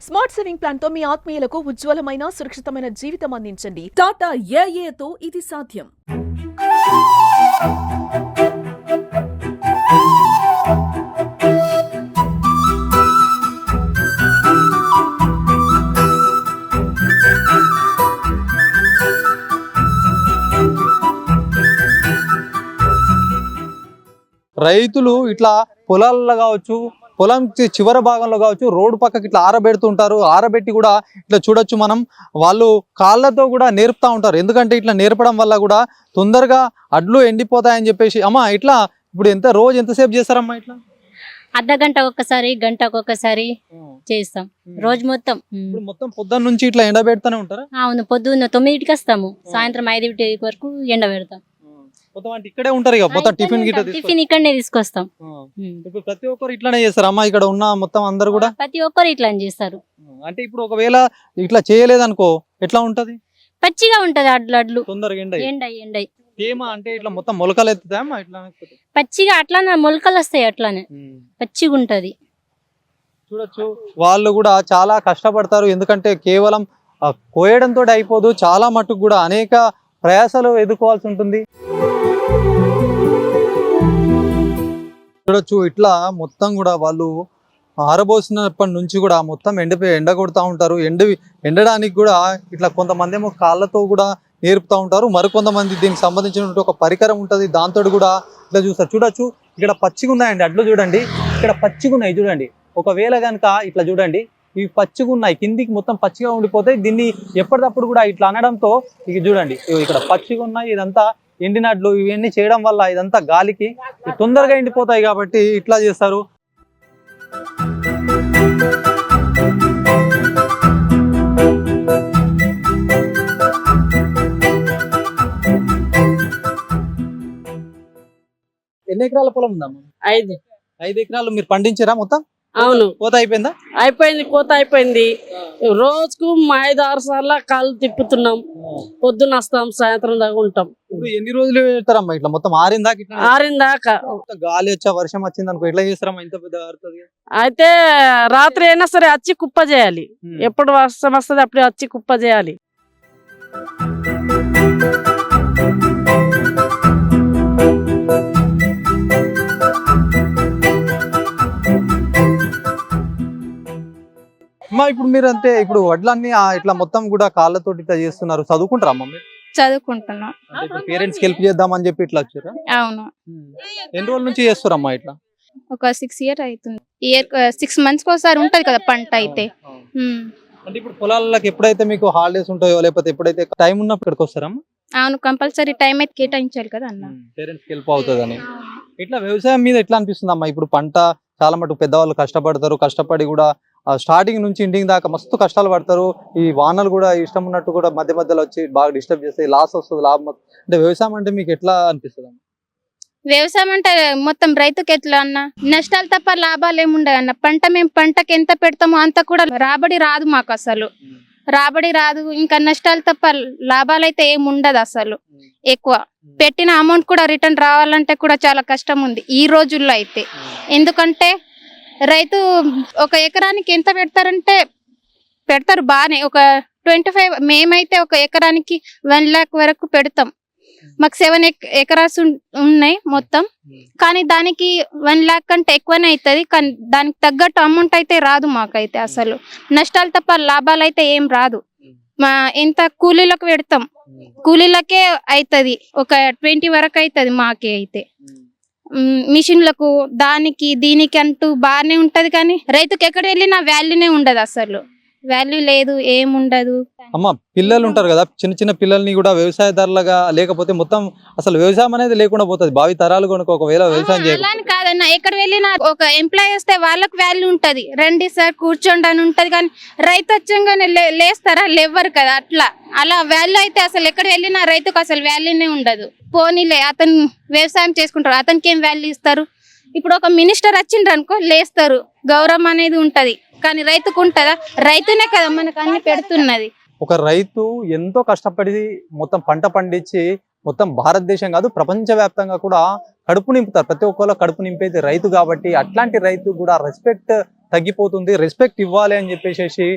Smart saving plan తో మీ ఆత్మీయులకు ఉజ్వలమైన సురక్షితమైన జీవితం అందించండి. టాటా ఏఏతో ఇది సాధ్యం. రైతులు ఇట్లా పొలాల్లో కావచ్చు, పొలం చివరి భాగంలో కావచ్చు, రోడ్డు పక్కకి ఇట్లా ఆరబెడుతుంటారు. ఆరబెట్టి కూడా ఇట్లా చూడొచ్చు మనం, వాళ్ళు కాళ్ళతో కూడా నేర్పుతా ఉంటారు. ఎందుకంటే ఇట్లా నేర్పడం వల్ల కూడా తొందరగా అడ్లు ఎండిపోతాయని చెప్పేసి. అమ్మా ఇట్లా ఇప్పుడు రోజు ఎంతసేపు చేస్తారమ్మా ఇట్లా? అర్ధ గంట ఒక్కసారి, గంటకు ఒక్కసారి చేస్తాం రోజు మొత్తం. ఇప్పుడు మొత్తం పొద్దున్న నుంచి ఇట్లా ఎండబెడతానే ఉంటారా? అవును, పొద్దున్న 9కి వస్తాము, సాయంత్రం 5 వరకు ఎండ పెడతాం. మొత్తం అంటే ఇక్కడే ఉంటారు ఇక మొత్తం టిఫిన్ టిఫిన్ ఇక్కడనే తీసుకొస్తాం. ఇప్పుడు ప్రతి ఒక్కరు ఇట్లానే చేస్తారు అమ్మా? ఇక్కడ ఉన్న మొత్తం అందరు కూడా ప్రతి ఒక్కరు ఇట్లా చేస్తారు. అంటే ఇప్పుడు ఒకవేళ ఇట్లా చేయలేదనుకో ఎట్లా ఉంటది? పచ్చిగా ఉంటది అడ్లు తొందరగా ఎండ తేమ అంటే ఇట్లా మొత్తం మొలకలు ఎత్తుతాయమ్మా ఇట్లా? పచ్చిగా అట్లానే మొలకలు వస్తాయి, అట్లానే పచ్చిగా ఉంటది. చూడొచ్చు వాళ్ళు కూడా చాలా కష్టపడతారు. ఎందుకంటే కేవలం కోయడంతో అయిపోదు, చాలా మట్టుకు కూడా అనేక ప్రయాసాలు ఎదుర్కోవాల్సి ఉంటుంది. చూడొచ్చు ఇట్లా మొత్తం కూడా వాళ్ళు ఆరబోసినప్పటి నుంచి కూడా మొత్తం ఎండ కొడుతూ ఉంటారు. ఎండడానికి కూడా ఇట్లా కొంతమంది ఏమో కాళ్ళతో కూడా నేర్పుతూ ఉంటారు. మరికొంతమంది దీనికి సంబంధించిన ఒక పరికరం ఉంటుంది, దాంతో కూడా ఇట్లా చూస్తారు. చూడొచ్చు ఇక్కడ పచ్చిగా ఉన్నాయండి అడ్లు, చూడండి ఇక్కడ పచ్చిగా ఉన్నాయి చూడండి. ఒకవేళ కనుక ఇట్లా చూడండి, ఇవి పచ్చిగా ఉన్నాయి, కిందికి మొత్తం పచ్చిగా ఉండిపోతాయి. దీన్ని ఎప్పటికప్పుడు కూడా ఇట్లా అనడంతో ఇక చూడండి ఇక్కడ పచ్చిగా ఉన్నాయి, ఇదంతా ఎండినట్లు. ఇవన్నీ చేయడం వల్ల ఇదంతా గాలికి తొందరగా ఎండిపోతాయి కాబట్టి ఇట్లా చేస్తారు. ఎన్ని ఎకరాల పొలం ఉందమ్మా? 5 ఎకరాలు మీరు పండించారా మొత్తం? అవును. కోత అయిపోయిందా? అయిపోయింది, కోత అయిపోయింది. రోజుకు 5-6 సార్లు కాళ్ళు తిప్పుతున్నాం. పొద్దున్న వస్తాం, సాయంత్రం దాకా ఉంటాం. ఇప్పుడు ఎన్ని రోజులు పెడతారమ్మా ఇట్లా మొత్తం ఆరిందాకా? ఆరిందాకా. గాలి వచ్చా వర్షం వచ్చింది అనుకో ఎట్లా చేస్తారమ్మా? ఇంత పెద్ద ఆరుతుంది. అయితే రాత్రి అయినా సరే వచ్చి కుప్ప చేయాలి. ఎప్పుడు వర్షం వస్తుంది అప్పుడు వచ్చి కుప్ప చేయాలి. అమ్మా ఇప్పుడు మీరు అంటే ఇప్పుడు వడ్లన్నీ ఇట్లా మొత్తం కూడా కాళ్ళతోటి ఇట్లా చేస్తున్నారు. చదువుకుంటారా అమ్మ మీరు? చదువుకుంటున్నా. పేరెంట్స్ హెల్ప్ చేద్దామని చెప్పి ఇట్లా వచ్చారా? అవును. ఎన్ని రోజుల నుంచి చేస్తారమ్మా ఇట్లా? ఒక 6 years అవుతుంది. 6 months ఒకసారి ఉంటది కదా పంట అయితే. అంటే ఇప్పుడు పొలాలకు ఎప్పుడైతే మీకు హాలిడేస్ ఉంటాయో లేకపోతే ఎప్పుడైతే టైం ఉన్నప్పుడు ఇక్కడికి వస్తారమ్మా? అవును, కంపల్సరీ టైం అయితే కేటాయించాలి కదా అన్న. పేరెంట్స్ హెల్ప్ అవుతుందని. ఇట్లా వ్యవసాయం మీద ఎట్లా అనిపిస్తుంది అమ్మా? ఇప్పుడు పంట చాలా మటుకు పెద్దవాళ్ళు కష్టపడతారు, కష్టపడి కూడా స్టార్టింగ్ నుంచి ఎండింగ్ దాకా మస్తు కష్టాలు పడతారు. ఈ వానలు కూడా ఇష్టం ఉన్నట్టు కూడా మధ్య మధ్యలో వచ్చి బాగా డిస్టర్బ్ చేస్తాయి, లాస్ వస్తుంది, లాభం. అంటే వ్యవసాయం అంటే మీకు ఎట్లా అనిపిస్తుంది అమ్మా? వ్యవసాయం అంటే మొత్తం రైతుకి ఎట్లా అన్న, నష్టాలు తప్ప లాభాలు ఏముండవు అన్న. మేము పంటకి ఎంత పెడతామో అంత కూడా రాబడి రాదు మాకు, అసలు రాబడి రాదు. ఇంకా నష్టాలు తప్ప లాభాలు అయితే ఏముండదు అసలు. ఎక్కువ పెట్టిన అమౌంట్ కూడా రిటర్న్ రావాలంటే కూడా చాలా కష్టం ఉంది ఈ రోజుల్లో అయితే. ఎందుకంటే రైతు ఒక ఎకరానికి ఎంత పెడతారు బాగానే, ఒక 25. మేమైతే ఒక ఎకరానికి 1 lakh వరకు పెడతాం. మాకు 7 acres ఉన్నాయి మొత్తం. కానీ దానికి 1 lakh కంటే ఎక్కువనే అవుతుంది. కానీ దానికి తగ్గట్టు అమౌంట్ అయితే రాదు మాకైతే అసలు. నష్టాలు తప్ప లాభాలు అయితే ఏం రాదు. ఎంత కూలీలకు పెడతాం, కూలీలకే అవుతుంది ఒక 20 వరకు అవుతుంది మాకే అయితే. మిషన్లకు దానికి దీనికి అంటూ బాగానే ఉంటది. కానీ రైతుకి ఎక్కడ వెళ్ళినా వాల్యూనే ఉండదు, అసలు వాల్యూ లేదు, ఏముండదు. అమ్మ పిల్లలు ఉంటారు కదా, చిన్న చిన్న పిల్లల్ని కూడా వ్యవసాయదారులుగా లేకపోతే మొత్తం అసలు వ్యవసాయం అనేది లేకుండా పోతుంది భావి తరాలు కనుక ఒకవేళ వ్యవసాయం చేయాలి కాదన్న. ఎక్కడ వెళ్ళినా ఒక ఎంప్లాయీ వస్తే వాళ్ళకి వాల్యూ ఉంటది, రండి సార్ కూర్చోండి అని ఉంటది. కానీ రైతు వచ్చంగానే లేస్తారా? లేవరు కదా. అలా వాల్యూ అయితే అసలు ఎక్కడ వెళ్ళినా రైతుకు అసలు వాల్యూనే ఉండదు. పోనీలే అతను వ్యవసాయం చేసుకుంటారు, అతనికి ఏం వాల్యూ ఇస్తారు? ఇప్పుడు ఒక మినిస్టర్ వచ్చిండ్రు అనుకో లేస్తారు, గౌరవం అనేది ఉంటది. కానీ రైతుకు ఉంటదా? రైతునే కదా మనకు అన్ని పెడుతున్నది. ఒక రైతు ఎంతో కష్టపడి మొత్తం పంట పండించి మొత్తం భారతదేశం కాదు ప్రపంచవ్యాప్తంగా కూడా కడుపు నింపుతారు. ప్రతి ఒక్కరు కడుపు నింపేది రైతు కాబట్టి అట్లాంటి రైతు కూడా రెస్పెక్ట్ తగ్గిపోతుంది, రెస్పెక్ట్ ఇవ్వాలి అని చెప్పేసి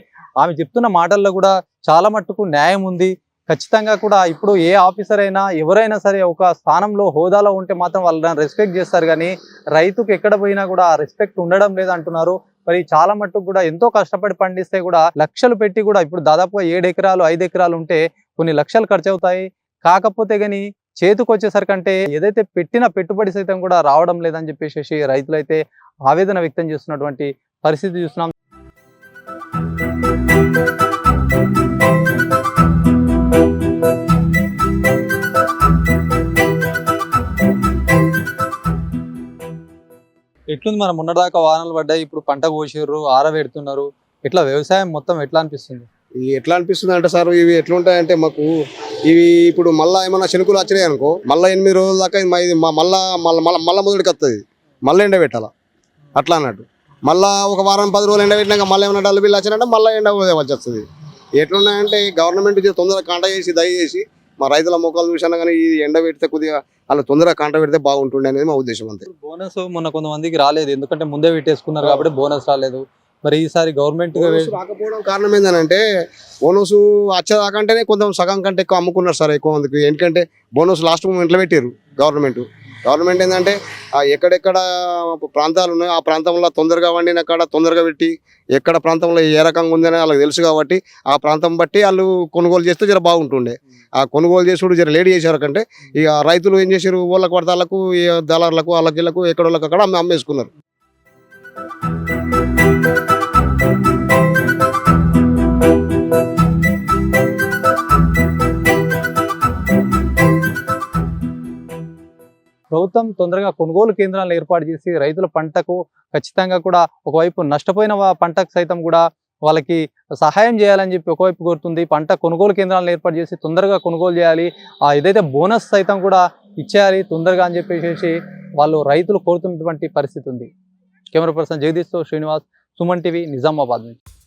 ఆమె చెప్తున్న మాటల్లో కూడా చాలా మట్టుకు న్యాయం ఉంది. ఖచ్చితంగా కూడా ఇప్పుడు ఏ ఆఫీసర్ అయినా ఎవరైనా సరే ఒక స్థానంలో హోదాలో ఉంటే మాత్రం వాళ్ళని రెస్పెక్ట్ చేస్తారు, కానీ రైతుకు ఎక్కడ పోయినా కూడా ఆ రెస్పెక్ట్ ఉండడం లేదంటున్నారు. మరి చాలా మట్టుకు కూడా ఎంతో కష్టపడి పండిస్తే కూడా లక్షలు పెట్టి కూడా ఇప్పుడు దాదాపుగా 7 ఎకరాలు 5 ఎకరాలు ఉంటే కొన్ని లక్షలు ఖర్చు అవుతాయి. కాకపోతే కానీ చేతికి వచ్చేసరికంటే ఏదైతే పెట్టిన పెట్టుబడి సైతం కూడా రావడం లేదని చెప్పేసి రైతులైతే ఆవేదన వ్యక్తం చేస్తున్నటువంటి పరిస్థితి చూస్తున్నాం. ఎట్లుంది మనం మొన్నటిదాకా వానలు పడ్డాయి, ఇప్పుడు పంట కోసిర్రు, ఆరబెడుతున్నారు, ఇట్లా వ్యవసాయం మొత్తం ఎట్లా అనిపిస్తుంది? ఇవి ఎట్లా అనిపిస్తుంది అంటే సార్, ఇవి ఎట్లుంటాయంటే మాకు ఇవి ఇప్పుడు మళ్ళీ ఏమన్నా శనుకులు వచ్చినాయి అనుకో, మళ్ళీ 8 రోజుల దాకా ఇది మళ్ళీ మొదటికి వస్తుంది, మళ్ళీ ఎండ పెట్టాలా అట్లా అన్నట్టు. మళ్ళీ ఒక వారం 10 రోజులు ఎండ పెట్టినాక మళ్ళీ ఏమైనా డల్ బిల్ వచ్చినట్టే మళ్ళీ ఎండ వచ్చేస్తుంది. ఎట్లున్నాయంటే గవర్నమెంట్ తొందరగా కాంట చేసి దయచేసి మా రైతుల మొక్కలు చూసినా కానీ ఈ ఎండ పెడితే కొద్దిగా అలా తొందరగా కాంట పెడితే బాగుంటుండే అనేది మా ఉద్దేశం అంతే. బోనస్ మొన్న కొంతమందికి రాలేదు, ఎందుకంటే ముందే పెట్టేసుకున్నారు కాబట్టి బోనస్ రాలేదు. మరి ఈసారి గవర్నమెంట్ రాకపోవడం కారణం ఏంటంటే బోనస్ వచ్చేదాకంటేనే కొంచెం సగం కంటే ఎక్కువ అమ్ముకున్నారు సార్ ఎక్కువ మందికి. ఎందుకంటే బోనస్ లాస్ట్ మూమెంట్లో పెట్టారు గవర్నమెంట్ ఏంటంటే ఎక్కడెక్కడ ప్రాంతాలు ఉన్నాయో ఆ ప్రాంతంలో తొందరగా వండిన కాడ తొందరగా పెట్టి ఎక్కడ ప్రాంతంలో ఏ రకంగా ఉందని వాళ్ళకి తెలుసు కాబట్టి ఆ ప్రాంతం బట్టి వాళ్ళు కొనుగోలు చేస్తే జర బాగుంటుండే. ఆ కొనుగోలు చేసుడు జర లేట్ చేశారు కంటే ఇక రైతులు ఏం చేశారు, ఊళ్ళకు పడతాలకు దళారులకు వాళ్ళకి ఎక్కడోళ్ళకి అక్కడ అమ్మేసుకున్నారు. ప్రభుత్వం తొందరగా కొనుగోలు కేంద్రాలను ఏర్పాటు చేసి రైతుల పంటకు ఖచ్చితంగా కూడా ఒకవైపు నష్టపోయిన పంటకు సైతం కూడా వాళ్ళకి సహాయం చేయాలని చెప్పి ఒకవైపు కోరుతుంది. పంట కొనుగోలు కేంద్రాలను ఏర్పాటు చేసి తొందరగా కొనుగోలు చేయాలి, ఏదైతే బోనస్ సైతం కూడా ఇచ్చేయాలి తొందరగా అని చెప్పేసి వాళ్ళు రైతులు కోరుతున్నటువంటి పరిస్థితి ఉంది. కెమెరా పర్సన్ జగదీష్తో శ్రీనివాస్, సుమన్ టీవీ, నిజామాబాద్ నుంచి.